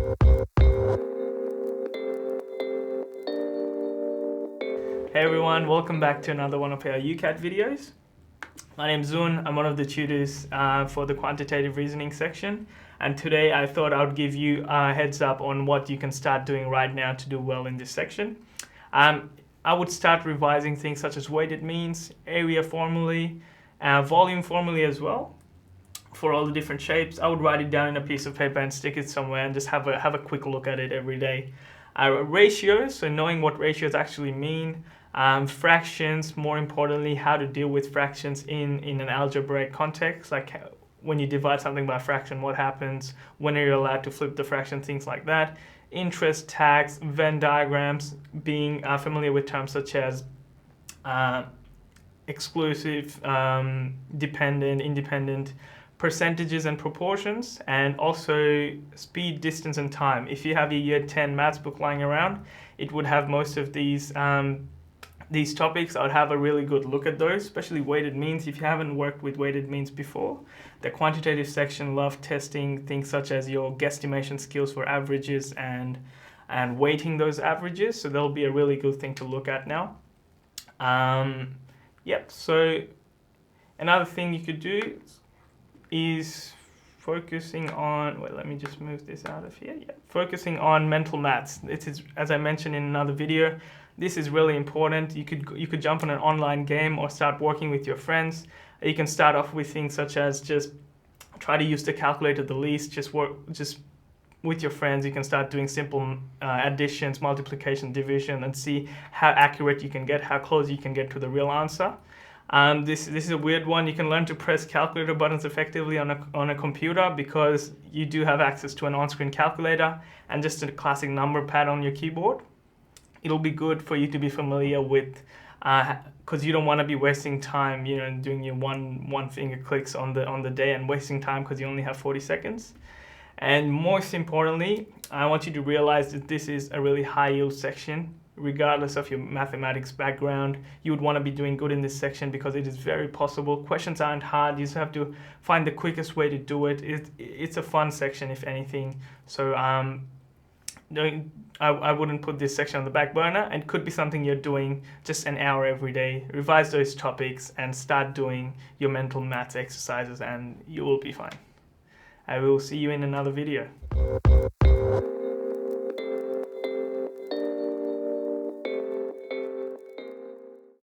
Hey everyone, welcome back to another one of our UCAT videos. My name's Zun, I'm one of the tutors for the quantitative reasoning section, and today I thought I would give you a heads up on what you can start doing right now to do well in this section. I would start revising things such as weighted means, area formulae, volume formulae as well. For all the different shapes, I would write it down in a piece of paper and stick it somewhere and just have a quick look at it every day. Ratios, so knowing what ratios actually mean. Fractions, more importantly, how to deal with fractions in an algebraic context, like when you divide something by a fraction, what happens, when are you allowed to flip the fraction, things like that. Interest, tax, Venn diagrams, being familiar with terms such as exclusive, dependent, independent, percentages and proportions, and also speed, distance, and time. If you have your year 10 maths book lying around, it would have most of these topics. I would have a really good look at those, especially weighted means. If you haven't worked with weighted means before, the quantitative section love testing things such as your guesstimation skills for averages and weighting those averages. So that'll be a really good thing to look at now. So another thing you could do is focusing on, let me just move this out of here. Focusing on mental maths. It is, as I mentioned in another video, this is really important. You could jump on an online game or start working with your friends. You can start off with things such as just try to use the calculator the least. Just with your friends. You can start doing simple additions, multiplication, division, and see how accurate you can get, how close you can get to the real answer. This is a weird one. You can learn to press calculator buttons effectively on a computer because you do have access to an on-screen calculator and just a classic number pad on your keyboard. It'll be good for you to be familiar with, because you don't want to be wasting time, doing your one finger clicks on the day and wasting time because you only have 40 seconds. And most importantly, I want you to realize that this is a really high yield section. Regardless of your mathematics background, you would want to be doing good in this section because it is very possible. Questions aren't hard. You just have to find the quickest way to do it. It's a fun section, if anything. So I wouldn't put this section on the back burner. It could be something you're doing just an hour every day. Revise those topics and start doing your mental maths exercises and you will be fine. I will see you in another video.